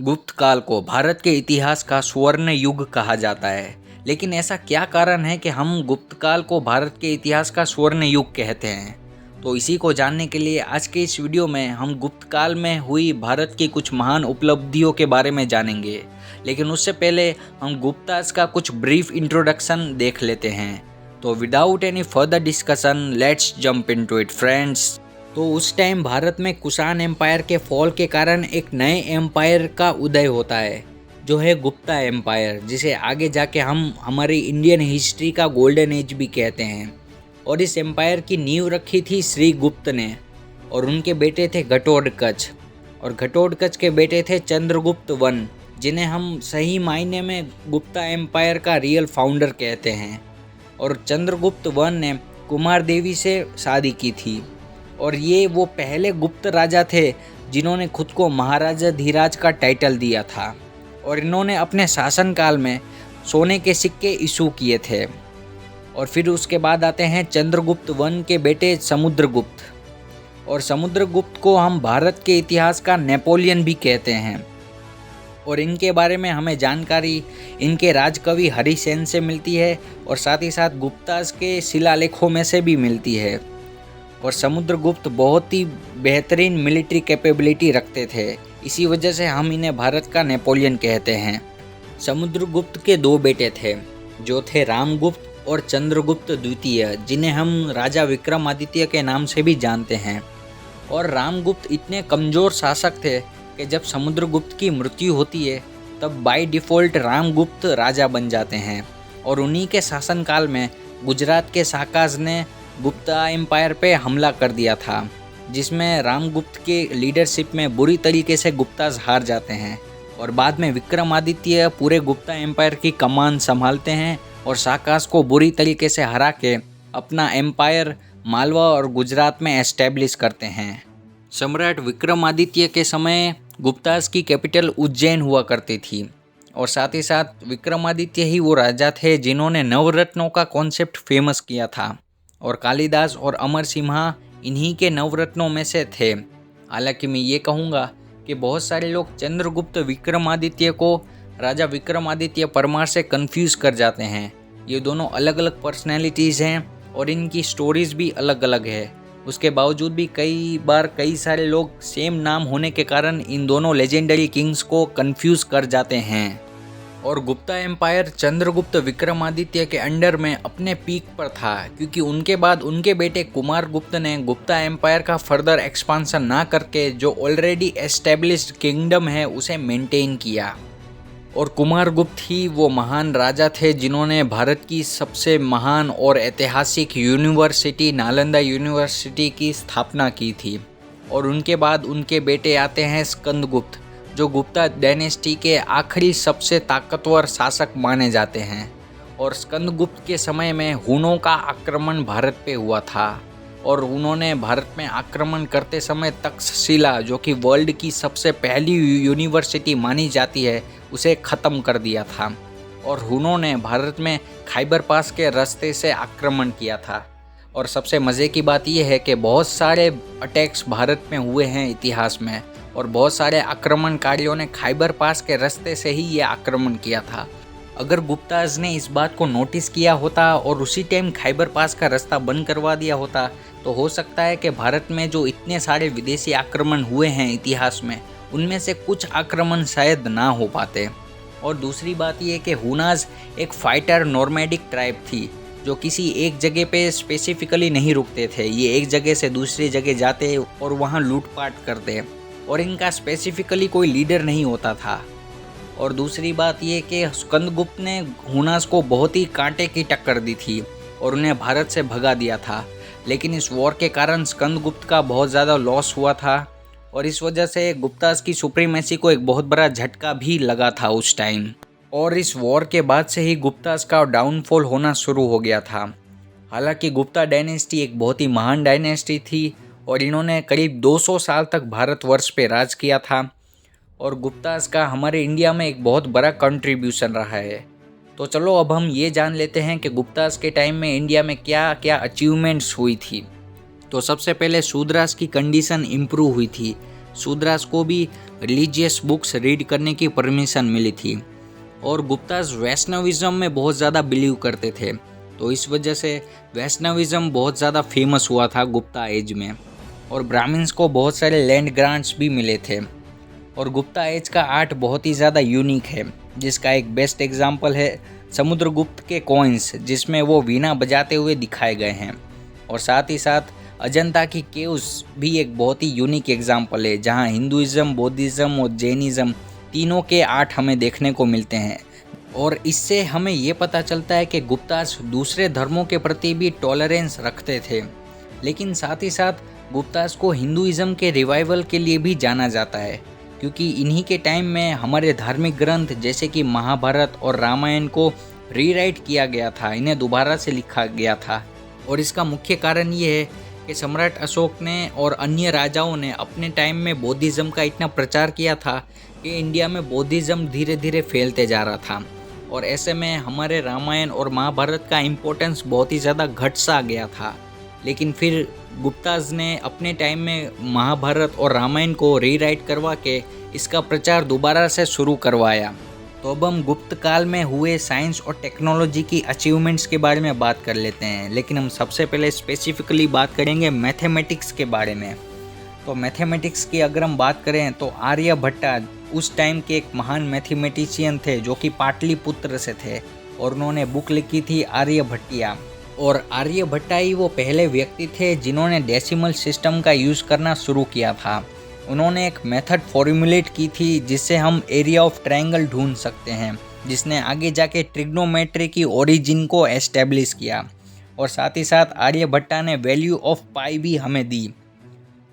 गुप्त काल को भारत के इतिहास का स्वर्ण युग कहा जाता है। लेकिन ऐसा क्या कारण है कि हम गुप्त काल को भारत के इतिहास का स्वर्ण युग कहते हैं? तो इसी को जानने के लिए आज के इस वीडियो में हम गुप्त काल में हुई भारत की कुछ महान उपलब्धियों के बारे में जानेंगे। लेकिन उससे पहले हम गुप्तास का कुछ ब्रीफ इंट्रोडक्शन देख लेते हैं। तो without any further discussion let's jump into it friends. तो उस टाइम भारत में कुषाण एम्पायर के फॉल के कारण एक नए एम्पायर का उदय होता है, जो है गुप्ता एम्पायर, जिसे आगे जाके हम हमारी इंडियन हिस्ट्री का गोल्डन एज भी कहते हैं। और इस एम्पायर की नींव रखी थी श्री गुप्त ने, और उनके बेटे थे घटोत्कच, और घटोत्कच के बेटे थे चंद्रगुप्त वन, जिन्हें हम सही मायने में गुप्ता एम्पायर का रियल फाउंडर कहते हैं। और चंद्रगुप्त वन ने कुमार देवी से शादी की थी, और ये वो पहले गुप्त राजा थे जिन्होंने खुद को महाराजा धीराज का टाइटल दिया था। और इन्होंने अपने शासनकाल में सोने के सिक्के इशू किए थे। और फिर उसके बाद आते हैं चंद्रगुप्त वन के बेटे समुद्रगुप्त, और समुद्रगुप्त को हम भारत के इतिहास का नेपोलियन भी कहते हैं। और इनके बारे में हमें जानकारी इनके राजकवि हरिसेन से मिलती है, और साथ ही साथ गुप्तास के शिलालेखों में से भी मिलती है। और समुद्रगुप्त बहुत ही बेहतरीन मिलिट्री कैपेबिलिटी रखते थे, इसी वजह से हम इन्हें भारत का नेपोलियन कहते हैं। समुद्रगुप्त के दो बेटे थे, जो थे रामगुप्त और चंद्रगुप्त द्वितीय, जिन्हें हम राजा विक्रमादित्य के नाम से भी जानते हैं। और रामगुप्त इतने कमज़ोर शासक थे कि जब समुद्रगुप्त की मृत्यु होती है तब बाय डिफ़ॉल्ट रामगुप्त राजा बन जाते हैं। और उन्हीं के शासनकाल में गुजरात के साकाज ने गुप्ता एम्पायर पे हमला कर दिया था, जिसमें रामगुप्त के लीडरशिप में बुरी तरीके से गुप्तास हार जाते हैं। और बाद में विक्रमादित्य पूरे गुप्ता एम्पायर की कमान संभालते हैं और साकास को बुरी तरीके से हरा के अपना एम्पायर मालवा और गुजरात में एस्टेब्लिश करते हैं। सम्राट विक्रमादित्य के समय गुप्तास की कैपिटल उज्जैन हुआ करती थी, और साथ ही साथ विक्रमादित्य ही वो राजा थे जिन्होंने नवरत्नों का कॉन्सेप्ट फेमस किया था। और कालिदास और अमर सिम्हा इन्हीं के नवरत्नों में से थे। हालांकि मैं ये कहूँगा कि बहुत सारे लोग चंद्रगुप्त विक्रमादित्य को राजा विक्रमादित्य परमार से कंफ्यूज कर जाते हैं। ये दोनों अलग अलग पर्सनैलिटीज़ हैं और इनकी स्टोरीज़ भी अलग अलग है। उसके बावजूद भी कई बार कई सारे लोग सेम नाम होने के कारण इन दोनों लेजेंडरी किंग्स को कंफ्यूज कर जाते हैं। और गुप्ता एम्पायर चंद्रगुप्त विक्रमादित्य के अंडर में अपने पीक पर था, क्योंकि उनके बाद उनके बेटे कुमार गुप्त ने गुप्ता एम्पायर का फर्दर एक्सपांसन ना करके जो ऑलरेडी एस्टेब्लिश्ड किंगडम है उसे मेंटेन किया। और कुमार गुप्त ही वो महान राजा थे जिन्होंने भारत की सबसे महान और ऐतिहासिक यूनिवर्सिटी नालंदा यूनिवर्सिटी की स्थापना की थी। और उनके बाद उनके बेटे आते हैं स्कंदगुप्त, जो गुप्ता डायनेस्टी के आखिरी सबसे ताकतवर शासक माने जाते हैं। और स्कंदगुप्त के समय में हुनों का आक्रमण भारत पे हुआ था, और उन्होंने भारत में आक्रमण करते समय तक्षशिला, जो कि वर्ल्ड की सबसे पहली यूनिवर्सिटी मानी जाती है, उसे ख़त्म कर दिया था। और हुनों ने भारत में खैबर पास के रास्ते से आक्रमण किया था। और सबसे मज़े की बात यह है कि बहुत सारे अटैक्स भारत में हुए हैं इतिहास में, और बहुत सारे आक्रमणकारियों ने खैबर पास के रास्ते से ही ये आक्रमण किया था। अगर गुप्ताज ने इस बात को नोटिस किया होता और उसी टाइम खैबर पास का रास्ता बंद करवा दिया होता, तो हो सकता है कि भारत में जो इतने सारे विदेशी आक्रमण हुए हैं इतिहास में, उनमें से कुछ आक्रमण शायद ना हो पाते। और दूसरी बात यह कि हुनाज एक फाइटर नॉर्मैडिक ट्राइब थी, जो किसी एक जगह पे स्पेसिफिकली नहीं रुकते थे। ये एक जगह से दूसरी जगह जाते और वहाँ लूटपाट करते, और इनका स्पेसिफिकली कोई लीडर नहीं होता था। और दूसरी बात ये कि स्कंदगुप्त ने हुनास को बहुत ही कांटे की टक्कर दी थी और उन्हें भारत से भगा दिया था। लेकिन इस वॉर के कारण स्कंदगुप्त का बहुत ज़्यादा लॉस हुआ था, और इस वजह से गुप्तास की सुप्रीमेसी को एक बहुत बड़ा झटका भी लगा था उस टाइम। और इस वॉर के बाद से ही गुप्तास का डाउनफॉल होना शुरू हो गया था। हालांकि गुप्ता डायनेस्टी एक बहुत ही महान डायनेस्टी थी, और इन्होंने करीब 200 साल तक भारतवर्ष पे राज किया था। और गुप्तास का हमारे इंडिया में एक बहुत बड़ा कंट्रीब्यूशन रहा है। तो चलो अब हम ये जान लेते हैं कि गुप्तास के टाइम में इंडिया में क्या क्या अचीवमेंट्स हुई थी। तो सबसे पहले शूद्रास की कंडीशन इम्प्रूव हुई थी, शूद्रास को भी रिलीजियस बुक्स रीड करने की परमिशन मिली थी। और गुप्ताज वैष्णविज्म में बहुत ज़्यादा बिलीव करते थे, तो इस वजह से वैष्णविज्म बहुत ज़्यादा फेमस हुआ था गुप्ता एज में। और ब्राह्मण्स को बहुत सारे लैंड ग्रांट्स भी मिले थे। और गुप्ता एज का आर्ट बहुत ही ज़्यादा यूनिक है, जिसका एक बेस्ट एग्जाम्पल है समुद्रगुप्त के कॉइन्स, जिसमें वो वीणा बजाते हुए दिखाए गए हैं। और साथ ही साथ अजंता की केव्स भी एक बहुत ही यूनिक एग्जाम्पल है, जहाँ हिंदुइज्म, बौद्धिज्म और जैनिज्म तीनों के आर्ट हमें देखने को मिलते हैं। और इससे हमें ये पता चलता है कि गुप्ताज दूसरे धर्मों के प्रति भी टॉलरेंस रखते थे। लेकिन साथ ही साथ गुप्ताज को हिंदुइज्म के रिवाइवल के लिए भी जाना जाता है, क्योंकि इन्हीं के टाइम में हमारे धार्मिक ग्रंथ जैसे कि महाभारत और रामायण को रीराइट किया गया था, इन्हें दोबारा से लिखा गया था। और इसका मुख्य कारण ये है कि सम्राट अशोक ने और अन्य राजाओं ने अपने टाइम में बौद्धिज्म का इतना प्रचार किया था कि इंडिया में बौद्धिज्म धीरे धीरे फैलते जा रहा था। और ऐसे में हमारे रामायण और महाभारत का इम्पोर्टेंस बहुत ही ज़्यादा घट सा गया था। लेकिन फिर गुप्ताज ने अपने टाइम में महाभारत और रामायण को रीराइट करवा के इसका प्रचार दोबारा से शुरू करवाया। तो अब हम गुप्त काल में हुए साइंस और टेक्नोलॉजी की अचीवमेंट्स के बारे में बात कर लेते हैं। लेकिन हम सबसे पहले स्पेसिफिकली बात करेंगे मैथमेटिक्स के बारे में। तो मैथमेटिक्स की अगर हम बात करें तो आर्यभट्टा उस टाइम के एक महान मैथमेटिशियन थे, जो कि पाटलिपुत्र से थे, और उन्होंने बुक लिखी थी आर्यभट्टिया। और आर्यभट्टा ही वो पहले व्यक्ति थे जिन्होंने डेसिमल सिस्टम का यूज़ करना शुरू किया था। उन्होंने एक मेथड फॉर्मुलेट की थी जिससे हम एरिया ऑफ ट्रायंगल ढूंढ सकते हैं, जिसने आगे जाके ट्रिग्नोमेट्री की ओरिजिन को एस्टेब्लिश किया। और साथ ही साथ आर्यभट्टा ने वैल्यू ऑफ पाई भी हमें दी।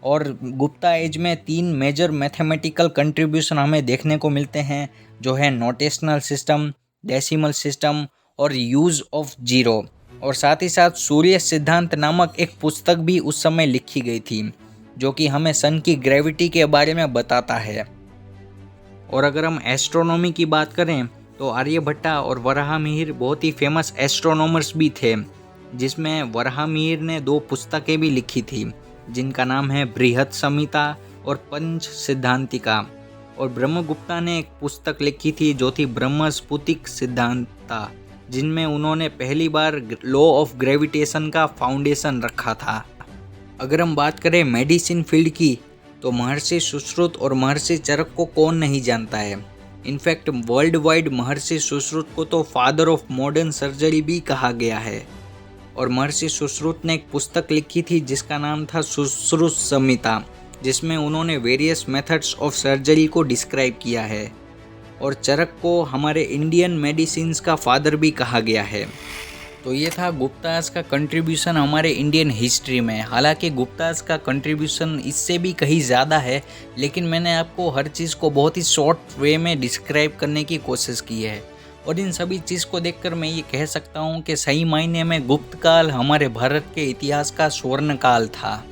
और गुप्ता एज में 3 मेजर मैथमेटिकल कंट्रीब्यूशन हमें देखने को मिलते हैं, जो है नोटेशनल सिस्टम, डेसिमल सिस्टम और यूज़ ऑफ जीरो। और साथ ही साथ सूर्य सिद्धांत नामक एक पुस्तक भी उस समय लिखी गई थी, जो कि हमें सन की ग्रेविटी के बारे में बताता है। और अगर हम एस्ट्रोनॉमी की बात करें तो आर्यभट्टा और वराहमिहिर बहुत ही फेमस एस्ट्रोनॉमर्स भी थे, जिसमें वराहमिहिर ने 2 पुस्तकें भी लिखी थी, जिनका नाम है बृहत संहिता और पंच सिद्धांतिका। और ब्रह्मगुप्ता ने एक पुस्तक लिखी थी जो थी ब्रह्मस्फुटिक सिद्धांता, जिनमें उन्होंने पहली बार लॉ ऑफ ग्रेविटेशन का फाउंडेशन रखा था। अगर हम बात करें मेडिसिन फील्ड की तो महर्षि सुश्रुत और महर्षि चरक को कौन नहीं जानता है। इनफैक्ट वर्ल्ड वाइड महर्षि सुश्रुत को तो फादर ऑफ मॉडर्न सर्जरी भी कहा गया है। और महर्षि सुश्रुत ने एक पुस्तक लिखी थी जिसका नाम था सुश्रुत संहिता, जिसमें उन्होंने वेरियस मेथड्स ऑफ सर्जरी को डिस्क्राइब किया है। और चरक को हमारे इंडियन मेडिसिन्स का फादर भी कहा गया है। तो ये था गुप्ताज का कंट्रीब्यूशन हमारे इंडियन हिस्ट्री में। हालांकि गुप्ताज का कंट्रीब्यूशन इससे भी कहीं ज़्यादा है, लेकिन मैंने आपको हर चीज़ को बहुत ही शॉर्ट वे में डिस्क्राइब करने की कोशिश की है। और इन सभी चीज़ को देखकर मैं ये कह सकता हूँ कि सही मायने में गुप्त काल हमारे भारत के इतिहास का स्वर्ण काल था।